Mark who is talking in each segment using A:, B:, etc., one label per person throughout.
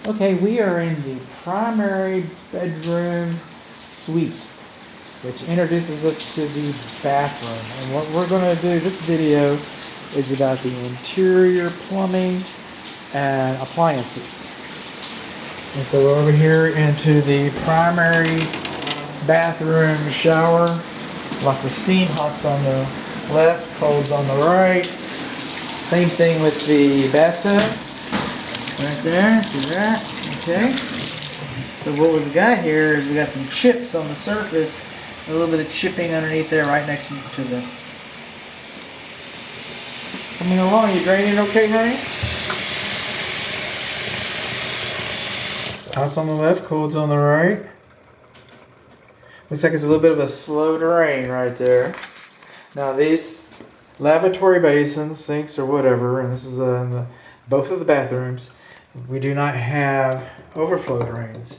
A: Okay, we are in the primary bedroom suite, which introduces us to the bathroom. And what we're going to do, this video is about the interior plumbing and appliances. And so we're over here into the primary bathroom shower. Lots of steam, hot's on the left, cold's on the right. Same thing with the bathtub. Right there, see that? Okay. So what we've got here is we got some chips on the surface, a little bit of chipping underneath there, right next to the. Coming along, you draining okay, honey? Hot's on the left, cold's on the right. Looks like it's a little bit of a slow drain right there. Now these lavatory basins, sinks, or whatever, and this is in both of the bathrooms. We do not have overflow drains.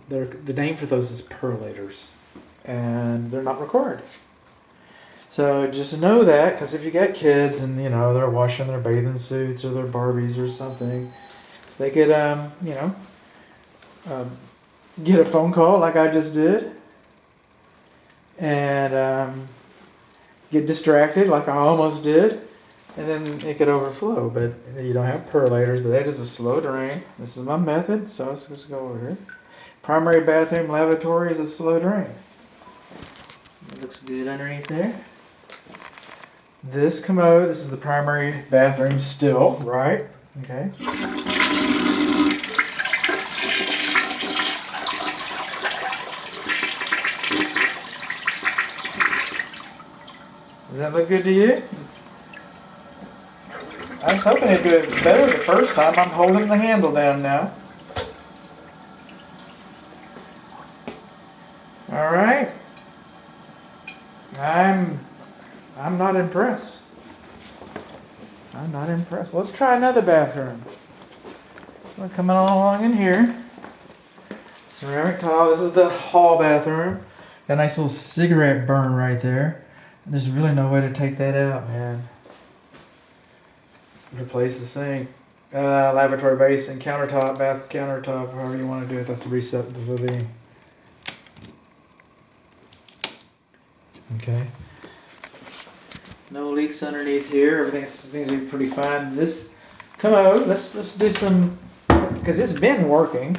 A: The name for those is percolators, and they're not required. So just know that, because if you got kids and they're washing their bathing suits or their Barbies or something, they could get a phone call like I just did, and get distracted like I almost did. And then it could overflow, but you don't have percolators, but that is a slow drain. This is my method, so let's just go over here. Primary bathroom lavatory is a slow drain. It looks good underneath there. This commode, this is the primary bathroom still, right? Okay. Does that look good to you? I was hoping it'd do it better the first time. I'm holding the handle down now. All right. I'm not impressed. I'm not impressed. Let's try another bathroom. We're coming along in here. Ceramic tile. This is the hall bathroom. Got a nice little cigarette burn right there. There's really no way to take that out, man. Replace the sink, lavatory basin, countertop, bath countertop, however you want to do it. That's the reset for the. Okay. No leaks underneath here. Everything seems to be pretty fine. This commode, let's do some, because it's been working.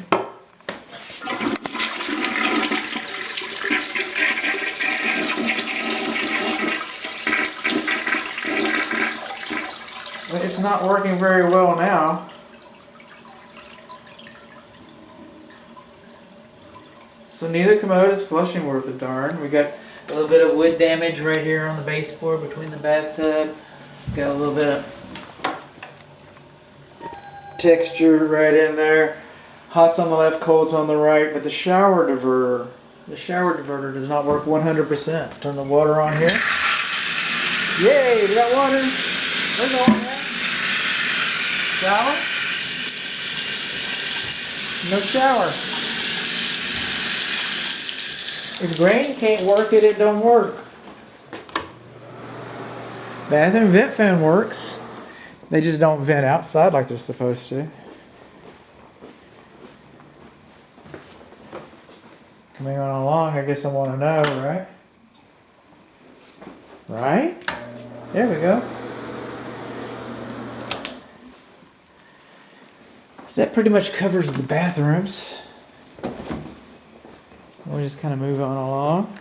A: It's not working very well now. So neither commode is flushing worth a darn. We got a little bit of wood damage right here on the baseboard between the bathtub. Got a little bit of texture right in there. Hot's on the left, cold's on the right, but the shower diverter does not work 100%. Turn the water on here. Yay, we got water. We're going there. Shower? No shower. If grain can't work it, it don't work. Bathroom vent fan works. They just don't vent outside like they're supposed to. Coming on along, I guess I want to know, right? Right? There we go. So that pretty much covers the bathrooms. We'll just kind of move on along.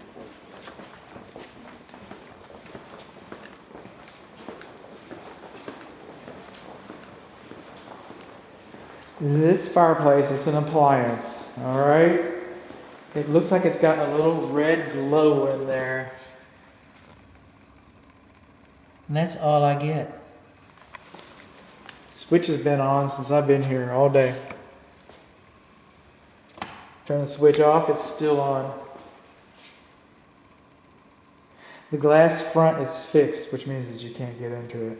A: This fireplace is an appliance, all right? It looks like it's got a little red glow in there. And that's all I get. Switch has been on since I've been here all day. Turn the switch off, it's still on. The glass front is fixed, which means that you can't get into it.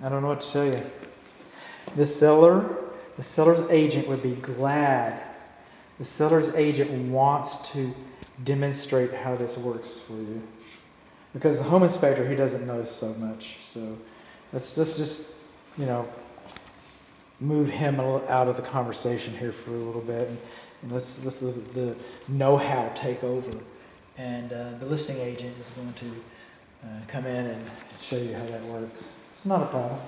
A: I don't know what to tell you. The seller's agent would be glad. The seller's agent wants to demonstrate how this works for you. Because the home inspector, he doesn't know so much. So let's just, move him out of the conversation here for a little bit, and let's the know-how take over. And the listing agent is going to come in and show you how that works. It's not a problem.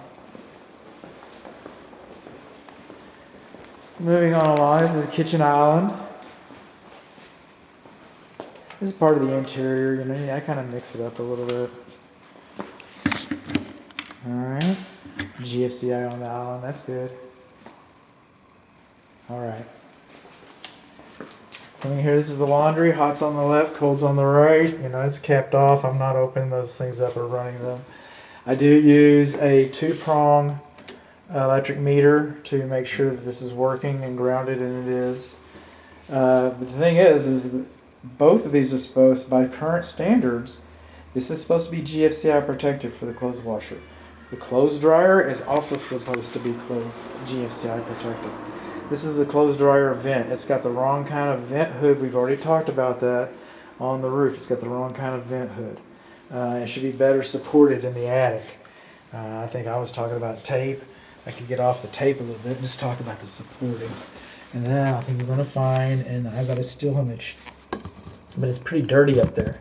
A: Moving on along, this is the kitchen island. This is part of the interior, you know, I kind of mix it up a little bit. Alright, GFCI on the island, that's good. Alright. Coming here, this is the laundry, hot's on the left, cold's on the right. You know, it's capped off, I'm not opening those things up or running them. I do use a 2-prong electric meter to make sure that this is working and grounded, and it is. But the thing is that both of these are supposed, by current standards, this is supposed to be GFCI protected for the clothes washer. The clothes dryer is also supposed to be GFCI protected. This is the clothes dryer vent. It's got the wrong kind of vent hood. We've already talked about that on the roof. It's got the wrong kind of vent hood. It should be better supported in the attic. I think I was talking about tape. I could get off the tape a little bit and just talk about the supporting. And then I think we're going to find, and I've got a still image, but it's pretty dirty up there.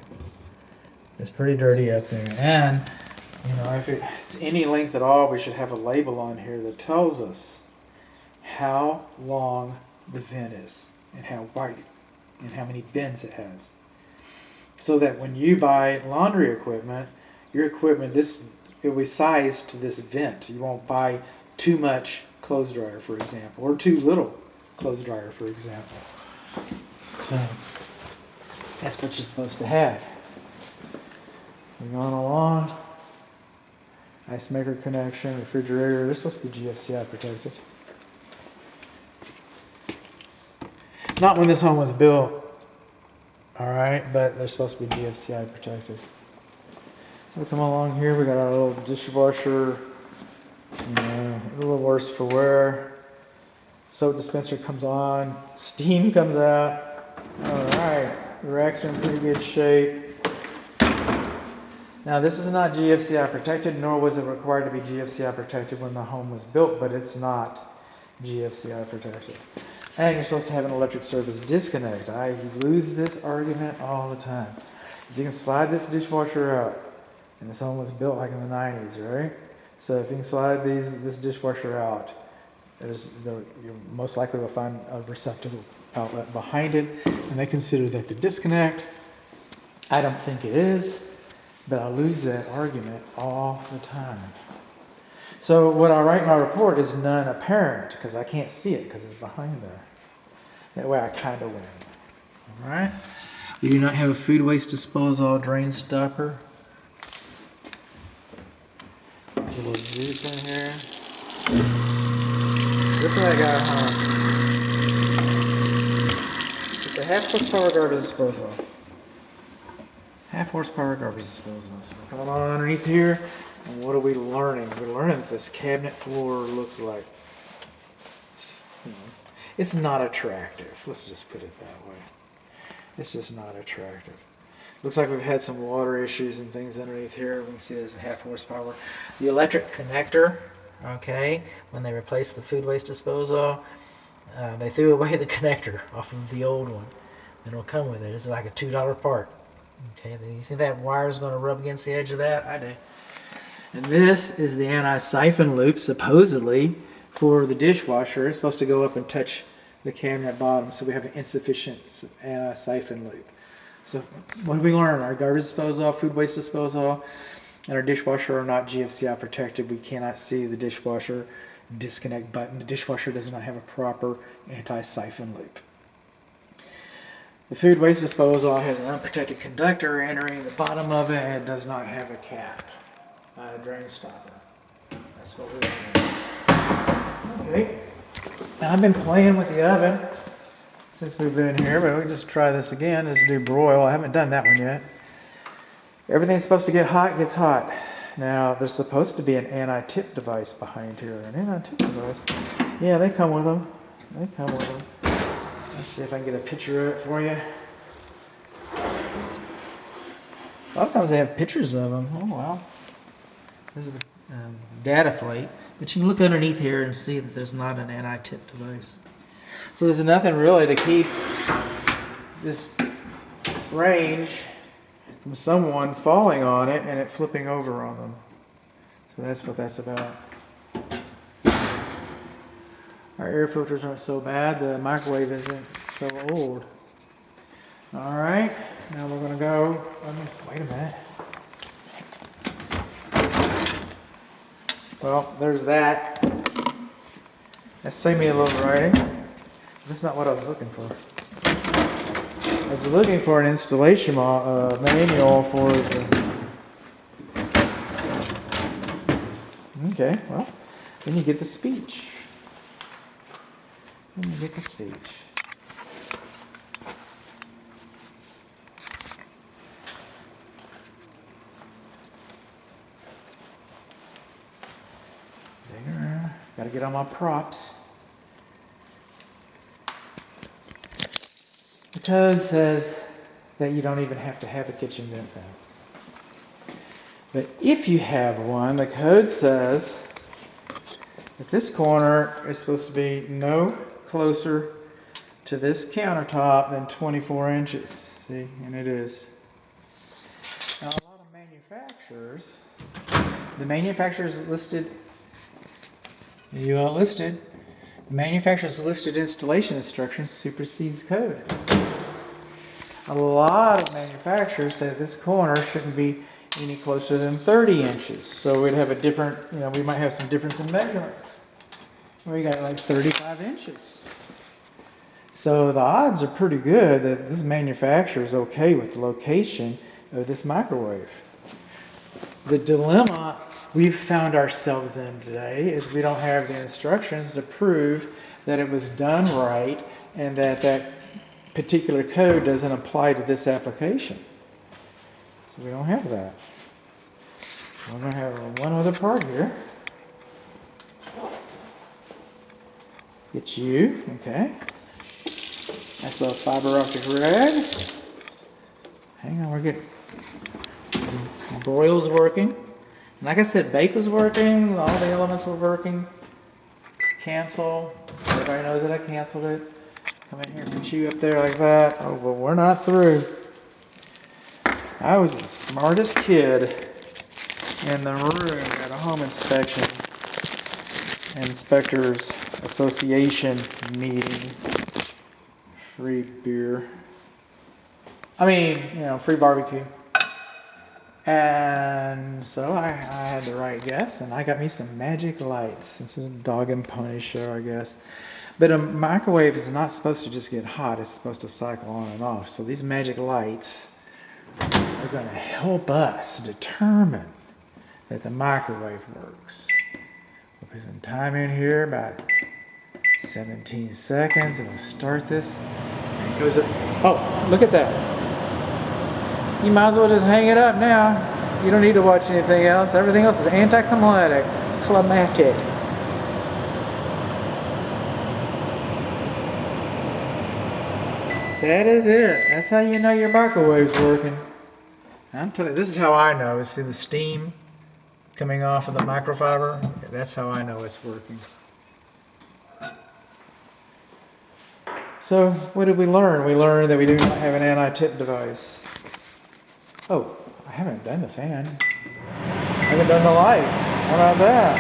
A: It's pretty dirty up there. And, you know, if it's any length at all, we should have a label on here that tells us how long the vent is and how wide and how many bends it has. So that when you buy laundry equipment, your equipment, it will be sized to this vent. You won't buy too much clothes dryer, for example, or too little clothes dryer, for example. So that's what you're supposed to have. Moving on along. Ice maker connection, refrigerator. They're supposed to be GFCI protected. Not when this home was built, alright, but they're supposed to be GFCI protected. So we come along here, we got our little dishwasher, you know, a little worse for wear. Soap dispenser comes on, steam comes out. Alright, the racks are in pretty good shape. Now this is not GFCI protected, nor was it required to be GFCI protected when the home was built, but it's not GFCI protected. And you're supposed to have an electric service disconnect. I lose this argument all the time. If you can slide this dishwasher out, and this home was built like in the 90s, right? So if you can slide this dishwasher out, you most likely will find a receptacle outlet behind it, and they consider that the disconnect. I don't think it is, but I lose that argument all the time. So what I write in my report is none apparent, because I can't see it because it's behind there. That way I kind of win. Alright? We do not have a food waste disposal drain stopper. A little juice in here. This one I got It's a 1/2 horsepower garbage disposal. 1/2 horsepower garbage disposal. So we're coming on underneath here, and what are we learning? We're learning that this cabinet floor looks like, it's not attractive. Let's just put it that way. It's just not attractive. Looks like we've had some water issues and things underneath here. We can see there's a 1/2 horsepower. The electric connector, okay, when they replaced the food waste disposal, they threw away the connector off of the old one. It'll come with it. It's like a $2 part. Okay, you think that wire is going to rub against the edge of that? I do. And this is the anti-siphon loop, supposedly, for the dishwasher. It's supposed to go up and touch the cabinet bottom, so we have an insufficient anti-siphon loop. So what did we learn? Our garbage disposal, food waste disposal, and our dishwasher are not GFCI protected. We cannot see the dishwasher disconnect button. The dishwasher does not have a proper anti-siphon loop. The food waste disposal has an unprotected conductor entering the bottom of it and does not have a cap, drain stopper. That's what we're doing. Okay. Now I've been playing with the oven since we've been here, but we'll just try this again. Let's do broil. I haven't done that one yet. Everything's supposed to get hot, gets hot. Now there's supposed to be an anti-tip device behind here. An anti-tip device? Yeah, they come with them. They come with them. Let's see if I can get a picture of it for you. A lot of times they have pictures of them. Oh wow. This data plate, but you can look underneath here and see that there's not an anti-tip device. So there's nothing really to keep this range from someone falling on it and it flipping over on them. So that's what that's about. Our air filters aren't so bad. The microwave isn't so old. All right, now we're going to go. Wait a minute. Well, there's that. That saved me a little writing. That's not what I was looking for. I was looking for an installation manual for the... Okay, well, then you get the speech. Then you get the speech. Got to get on my props. The code says that you don't even have to have a kitchen vent fan. But if you have one, the code says that this corner is supposed to be no closer to this countertop than 24 inches. See, and it is. Now, a lot of manufacturers, the manufacturers listed, the manufacturer's listed installation instructions supersedes code. A lot of manufacturers say this corner shouldn't be any closer than 30 inches. So we'd have a different, we might have some difference in measurements. We got like 35 inches. So the odds are pretty good that this manufacturer is okay with the location of this microwave. The dilemma we've found ourselves in today is we don't have the instructions to prove that it was done right and that that particular code doesn't apply to this application. So we don't have that. We're going to have one other part here. Get you, okay. That's a fiber optic rag. Hang on, we're getting some broils working. And like I said, bake was working, all the elements were working. Cancel. Everybody knows that I canceled it. Come in here and put you up there like that. Oh, but we're not through. I was the smartest kid in the room at a home inspection. Inspectors Association meeting. Free beer. Free barbecue. And so I had the right guess, and I got me some magic lights. This is a dog and pony show, I guess. But a microwave is not supposed to just get hot. It's supposed to cycle on and off. So these magic lights are going to help us determine that the microwave works. We'll put some time in here, about 17 seconds, and we'll start this. And it goes up. Oh, look at that. You might as well just hang it up now. You don't need to watch anything else. Everything else is anticlimactic. That is it. That's how you know your microwave's working. I'm telling you, this is how I know. See the steam coming off of the microfiber? That's how I know it's working. So, what did we learn? We learned that we do not have an anti-tip device. Oh, I haven't done the fan. I haven't done the light. How about that?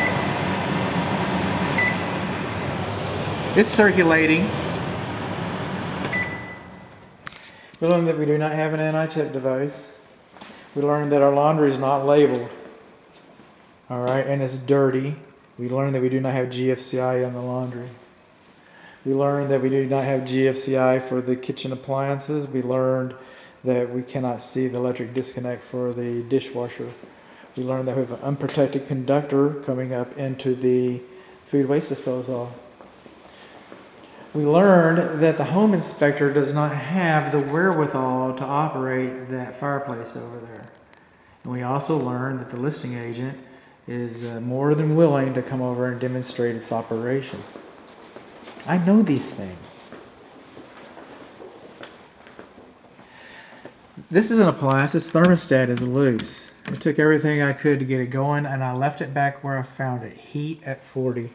A: It's circulating. We learned that we do not have an anti-tip device. We learned that our laundry is not labeled. Alright, and it's dirty. We learned that we do not have GFCI on the laundry. We learned that we do not have GFCI for the kitchen appliances. We learned that we cannot see the electric disconnect for the dishwasher. We learned that we have an unprotected conductor coming up into the food waste disposal. We learned that the home inspector does not have the wherewithal to operate that fireplace over there. And we also learned that the listing agent is more than willing to come over and demonstrate its operation. I know these things. This is an appliance. This thermostat is loose. I took everything I could to get it going, and I left it back where I found it. Heat at 40.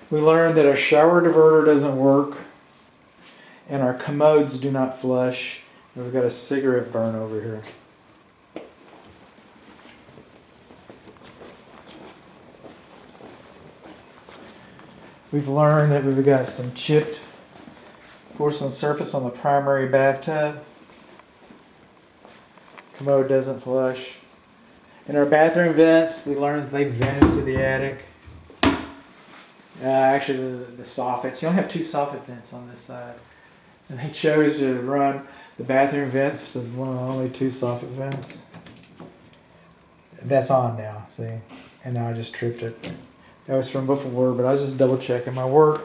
A: We learned that our shower diverter doesn't work, and our commodes do not flush. And we've got a cigarette burn over here. We've learned that we've got some chipped porcelain surface on the primary bathtub. Commode doesn't flush. In our bathroom vents, we learned that they vented to the attic. Actually, the soffits. You only have 2 soffit vents on this side. And they chose to run the bathroom vents to one of the only 2 soffit vents. That's on now, see? And now I just tripped it. That was from before, but I was just double checking my work.